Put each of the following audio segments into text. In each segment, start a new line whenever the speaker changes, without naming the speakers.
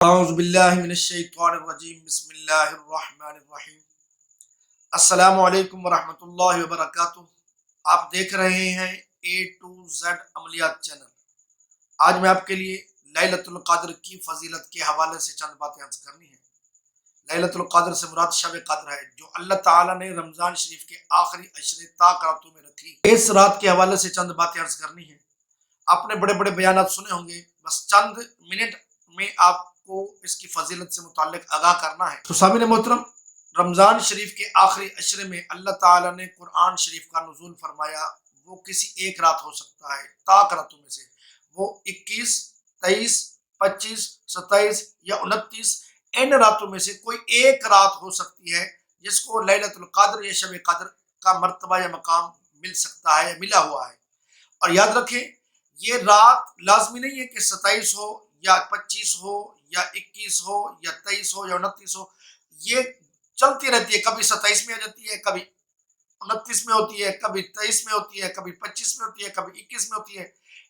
اعوذ باللہ من الشیطان الرجیم بسم اللہ الرحمن الرحیم السلام علیکم ورحمۃ اللہ وبرکاتہ۔ آپ دیکھ رہے ہیں اے ٹو زیڈ عملیات چینل۔ آج میں آپ کے لیے لیلۃ القدر کی فضیلت کے حوالے سے چند باتیں عرض کرنی ہیں۔ لیلۃ القدر سے مراد شب قدر ہے جو اللہ تعالیٰ نے رمضان شریف کے آخری عشرے راتوں میں رکھی۔ اس رات کے حوالے سے چند باتیں عرض کرنی ہیں۔ آپ نے بڑے بڑے بیانات سنے ہوں گے، بس چند منٹ میں آپ کو اس کی فضیلت سے متعلق آگاہ کرنا ہے۔ تو سامعین محترم، رمضان شریف کے آخری عشرے میں اللہ تعالیٰ نے قرآن شریف کا نزول فرمایا۔ وہ کسی ایک رات ہو سکتا ہے، طاق راتوں میں سے، وہ 21، 23، 25، 27 یا 29، ان راتوں میں سے کوئی ایک رات ہو سکتی ہے جس کو لیلۃ القدر یا شب قدر کا مرتبہ یا مقام مل سکتا ہے یا ملا ہوا ہے۔ اور یاد رکھیں، یہ رات لازمی نہیں ہے کہ 27 ہو یا 25 ہو یا 21 ہو یا 23 ہو یا 29 ہو، یہ چلتی رہتی ہے۔ کبھی 27 میں آ جاتی ہے، کبھی 29 میں ہوتی ہے، کبھی 23 میں ہوتی ہے، کبھی 25 میں ہوتی ہے، کبھی 21 میں ہوتی ہے۔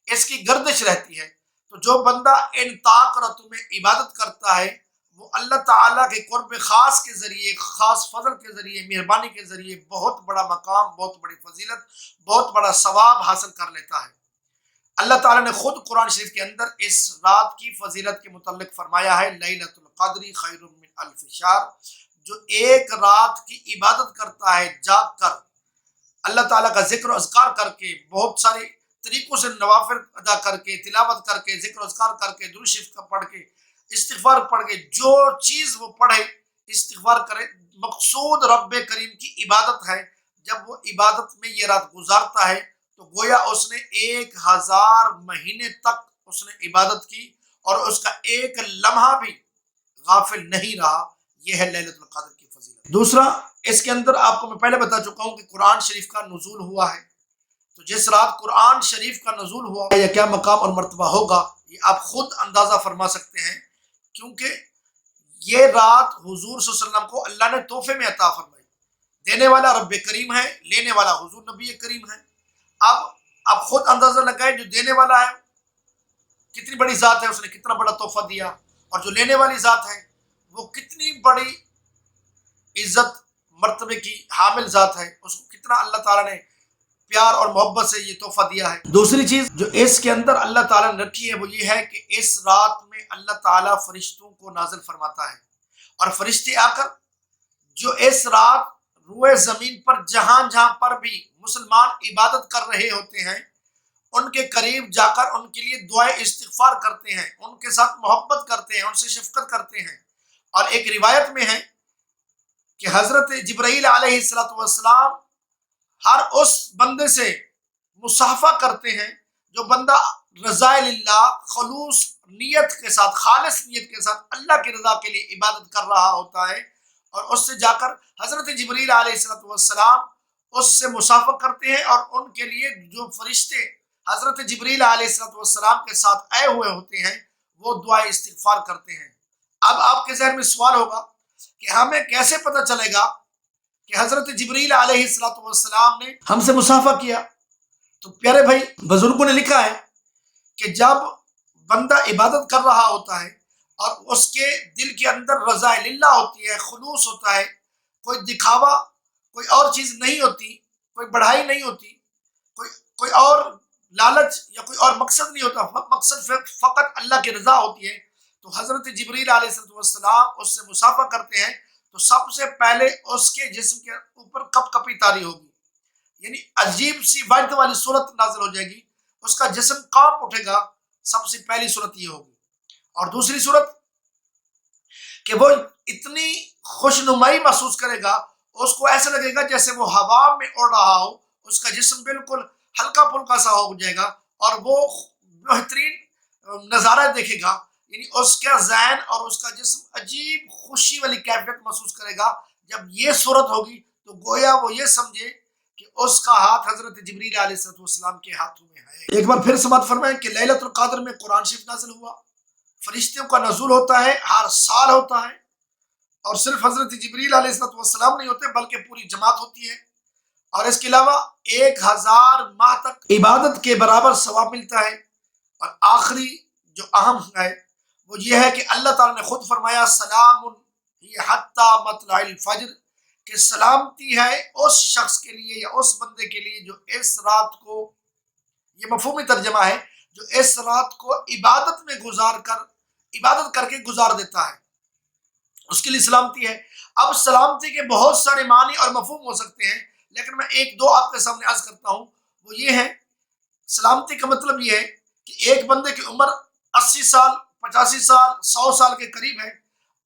اس کی گردش رہتی ہے۔ تو جو بندہ ان طاق راتوں میں عبادت کرتا ہے وہ اللہ تعالیٰ کے قرب خاص کے ذریعے، خاص فضل کے ذریعے، مہربانی کے ذریعے بہت بڑا مقام، بہت بڑی فضیلت، بہت بڑا ثواب حاصل کر لیتا ہے۔ اللہ تعالیٰ نے خود قرآن شریف کے اندر اس رات کی فضیلت کے متعلق فرمایا ہے، لیلۃ القدر خیر من الف شہر۔ جو ایک رات کی عبادت کرتا ہے جاگ کر، اللہ تعالیٰ کا ذکر و اذکار کر کے، بہت سارے طریقوں سے نوافل ادا کر کے، تلاوت کر کے، ذکر و اذکار کر کے، درود شریف کا پڑھ کے، استغفار پڑھ کے، جو چیز وہ پڑھے، استغفار کرے، مقصود رب کریم کی عبادت ہے۔ جب وہ عبادت میں یہ رات گزارتا ہے تو گویا اس نے 1000 مہینے تک اس نے عبادت کی اور اس کا ایک لمحہ بھی غافل نہیں رہا۔ یہ ہے لیلۃ القدر کی فضیلت۔ دوسرا، اس کے اندر آپ کو میں پہلے بتا چکا ہوں کہ قرآن شریف کا نزول ہوا ہے۔ تو جس رات قرآن شریف کا نزول ہوا یا کیا مقام اور مرتبہ ہوگا، یہ آپ خود اندازہ فرما سکتے ہیں، کیونکہ یہ رات حضور صلی اللہ علیہ وسلم کو اللہ نے تحفے میں عطا فرمائی۔ دینے والا رب کریم ہے، لینے والا حضور نبی کریم ہے۔ اب آپ خود اندازہ لگائیں، جو دینے والا ہے کتنی بڑی ذات ہے، اس نے کتنا بڑا تحفہ دیا، اور جو لینے والی ذات ہے وہ کتنی بڑی عزت مرتبے کی حامل ذات ہے، اس کو کتنا اللہ تعالیٰ نے پیار اور محبت سے یہ تحفہ دیا ہے۔ دوسری چیز جو اس کے اندر اللہ تعالیٰ نے رکھی ہے وہ یہ ہے کہ اس رات میں اللہ تعالیٰ فرشتوں کو نازل فرماتا ہے، اور فرشتے آ کر جو اس رات روئے زمین پر جہاں جہاں پر بھی مسلمان عبادت کر رہے ہوتے ہیں، ان کے قریب جا کر ان کے لیے دعائے استغفار کرتے ہیں، ان کے ساتھ محبت کرتے ہیں، ان سے شفقت کرتے ہیں۔ اور ایک روایت میں ہے کہ حضرت جبرائیل علیہ السلام ہر اس بندے سے مصافحہ کرتے ہیں جو بندہ رضا اللہ، خلوص نیت کے ساتھ، خالص نیت کے ساتھ اللہ کی رضا کے لیے عبادت کر رہا ہوتا ہے، اور اس سے جا کر حضرت جبریل علیہ السلام اس سے مصافحہ کرتے ہیں، اور ان کے لیے جو فرشتے حضرت جبریل علیہ السلام کے ساتھ آئے ہوئے ہوتے ہیں وہ دعائے استغفار کرتے ہیں۔ اب آپ کے ذہن میں سوال ہوگا کہ ہمیں کیسے پتہ چلے گا کہ حضرت جبریل علیہ السلام نے ہم سے مصافحہ کیا؟ تو پیارے بھائی، بزرگوں نے لکھا ہے کہ جب بندہ عبادت کر رہا ہوتا ہے اور اس کے دل کے اندر رضا اللہ ہوتی ہے، خلوص ہوتا ہے، کوئی دکھاوا، کوئی اور چیز نہیں ہوتی، کوئی بڑھائی نہیں ہوتی، کوئی اور لالچ یا کوئی اور مقصد نہیں ہوتا، مقصد فقط اللہ کی رضا ہوتی ہے، تو حضرت جبریل علیہ السلام اس سے مصافحہ کرتے ہیں تو سب سے پہلے اس کے جسم کے اوپر کپ کپی طاری ہوگی، یعنی عجیب سی وحدت والی صورت نازل ہو جائے گی، اس کا جسم کانپ اٹھے گا۔ سب سے پہلی صورت یہ ہوگی۔ اور دوسری صورت کہ وہ اتنی خوشنمائی محسوس کرے گا، اس کو ایسا لگے گا جیسے وہ ہوا میں اڑ رہا ہو، اس کا جسم بالکل ہلکا پھلکا سا ہو جائے گا، اور وہ بہترین نظارہ دیکھے گا، یعنی اس کا ذہن اور اس کا جسم عجیب خوشی والی کیفیت محسوس کرے گا۔ جب یہ صورت ہوگی تو گویا وہ یہ سمجھے کہ اس کا ہاتھ حضرت جبریل علیہ السلام کے ہاتھوں میں ہے۔ ایک بار پھر سماعت فرمائیں کہ لیلۃ القدر میں قرآن شریف نازل ہوا، فرشتوں کا نزول ہوتا ہے، ہر سال ہوتا ہے، اور صرف حضرت جبریل علیہ السلام نہیں ہوتے بلکہ پوری جماعت ہوتی ہے، اور اس کے علاوہ 1000 ماہ تک عبادت کے برابر ثواب ملتا ہے۔ اور آخری جو اہم ہے وہ یہ ہے کہ اللہ تعالیٰ نے خود فرمایا سلام حتی مطلع الفجر، کہ سلامتی ہے اس شخص کے لیے یا اس بندے کے لیے جو اس رات کو، یہ مفہومی ترجمہ ہے، جو اس رات کو عبادت میں عبادت کر کے گزار دیتا ہے، اس کے لیے سلامتی ہے۔ اب سلامتی کے بہت سارے معنی اور مفہوم ہو سکتے ہیں، لیکن میں ایک دو آپ کے سامنے عرض کرتا ہوں۔ وہ یہ ہے، سلامتی کا مطلب یہ ہے کہ ایک بندے کی عمر 80 سال 85 سال 100 سال کے قریب ہے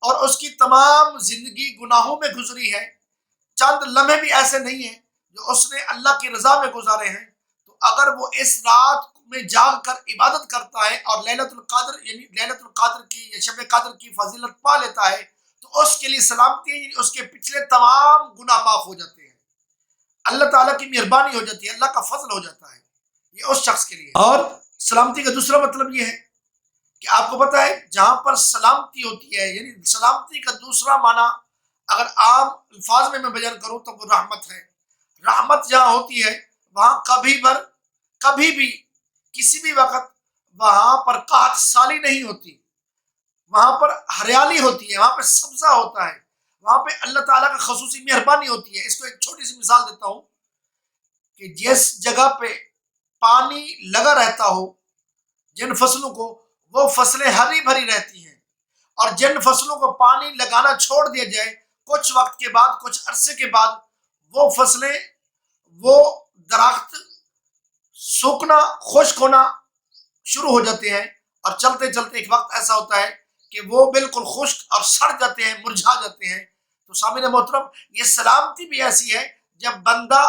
اور اس کی تمام زندگی گناہوں میں گزری ہے، چند لمحے بھی ایسے نہیں ہیں جو اس نے اللہ کی رضا میں گزارے ہیں، تو اگر وہ اس رات میں جاگ کر عبادت کرتا ہے اور لیلت القدر یعنی لیلت القدر کی یا شب قدر کی فضیلت پا لیتا ہے، تو اس کے لیے سلامتی ہے، یعنی اس کے پچھلے تمام گناہ معاف ہو جاتے ہیں، اللہ تعالیٰ کی مہربانی ہو جاتی ہے، اللہ کا فضل ہو جاتا ہے، یہ اس شخص کے لیے۔ اور سلامتی کا دوسرا مطلب یہ ہے کہ آپ کو پتہ ہے جہاں پر سلامتی ہوتی ہے، یعنی سلامتی کا دوسرا معنی اگر عام الفاظ میں بیان کروں تو وہ رحمت ہے۔ رحمت جہاں ہوتی ہے وہاں کبھی بھی کسی بھی وقت وہاں پر قحط سالی نہیں ہوتی، وہاں پر ہریالی ہوتی ہے، وہاں پہ سبزہ ہوتا ہے، وہاں پہ اللہ تعالیٰ کا خصوصی مہربانی ہوتی ہے۔ اس کو ایک چھوٹی سی مثال دیتا ہوں کہ جس جگہ پہ پانی لگا رہتا ہو جن فصلوں کو، وہ فصلیں ہری بھری رہتی ہیں، اور جن فصلوں کو پانی لگانا چھوڑ دیا جائے کچھ وقت کے بعد، کچھ عرصے کے بعد، وہ فصلیں، وہ درخت سوکھنا، خشک ہونا شروع ہو جاتے ہیں، اور چلتے چلتے ایک وقت ایسا ہوتا ہے کہ وہ بالکل خشک اور سڑ جاتے ہیں، مرجھا جاتے ہیں۔ تو سامعین محترم، یہ سلامتی بھی ایسی ہے، جب بندہ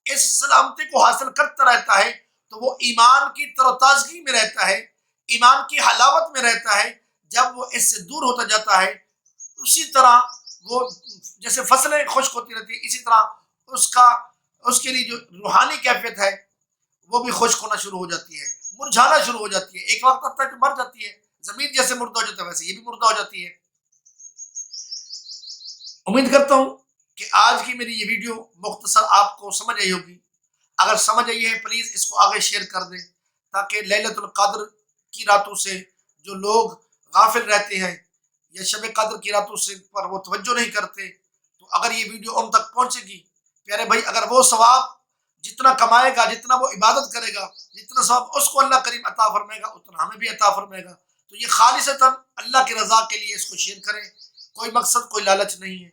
اس سلامتی کو حاصل کرتا رہتا ہے تو وہ ایمان کی تر و تازگی میں رہتا ہے، ایمان کی حلاوت میں رہتا ہے۔ جب وہ اس سے دور ہوتا جاتا ہے، اسی طرح وہ جیسے فصلیں خشک ہوتی رہتی ہیں، اسی طرح اس کے لیے جو روحانی کیفیت ہے وہ بھی خشک ہونا شروع ہو جاتی ہے، مرجھانا شروع ہو جاتی ہے، ایک وقت تک مر جاتی ہے، زمین جیسے مردہ ہو جاتا ہے ویسے یہ بھی مردہ ہو جاتی ہے۔ امید کرتا ہوں کہ آج کی میری یہ ویڈیو مختصر آپ کو سمجھ آئی ہوگی۔ اگر سمجھ آئی ہے پلیز اس کو آگے شیئر کر دیں، تاکہ لیلت القدر کی راتوں سے جو لوگ غافل رہتے ہیں یا شب قدر کی راتوں سے پر وہ توجہ نہیں کرتے، تو اگر یہ ویڈیو ان تک پہنچے گی، پیارے بھائی، اگر وہ ثواب جتنا کمائے گا، جتنا وہ عبادت کرے گا، جتنا ثواب اس کو اللہ کریم عطا فرمائے گا، اتنا ہمیں بھی عطا فرمائے گا۔ تو یہ خالصتاً اللہ کی رضا کے لیے اس کو شیئر کریں، کوئی مقصد، کوئی لالچ نہیں ہے۔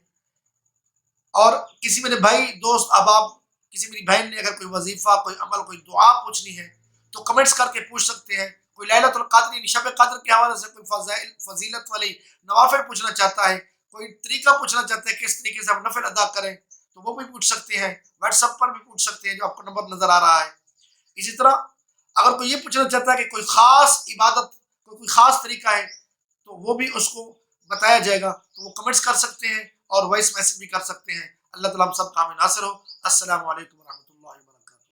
اور کسی میرے بھائی، دوست، احباب، کسی میری بہن نے اگر کوئی وظیفہ، کوئی عمل، کوئی دعا پوچھنی ہے تو کمنٹس کر کے پوچھ سکتے ہیں۔ کوئی لیلۃ القدر یعنی شب قدر کے حوالے سے کوئی فضیلت والی نوافل پوچھنا چاہتا ہے، کوئی طریقہ پوچھنا چاہتا ہے کس طریقے سے ہم نفل ادا کریں، تو وہ بھی پوچھ سکتے ہیں، واٹس ایپ پر بھی پوچھ سکتے ہیں جو آپ کو نمبر نظر آ رہا ہے۔ اسی طرح اگر کوئی یہ پوچھنا چاہتا ہے کہ کوئی خاص عبادت، کوئی خاص طریقہ ہے، تو وہ بھی اس کو بتایا جائے گا، تو وہ کمنٹس کر سکتے ہیں اور وائس میسج بھی کر سکتے ہیں۔ اللہ تعالیٰ ہم سب کا حامی ناصر ہو۔ السلام علیکم ورحمۃ اللہ۔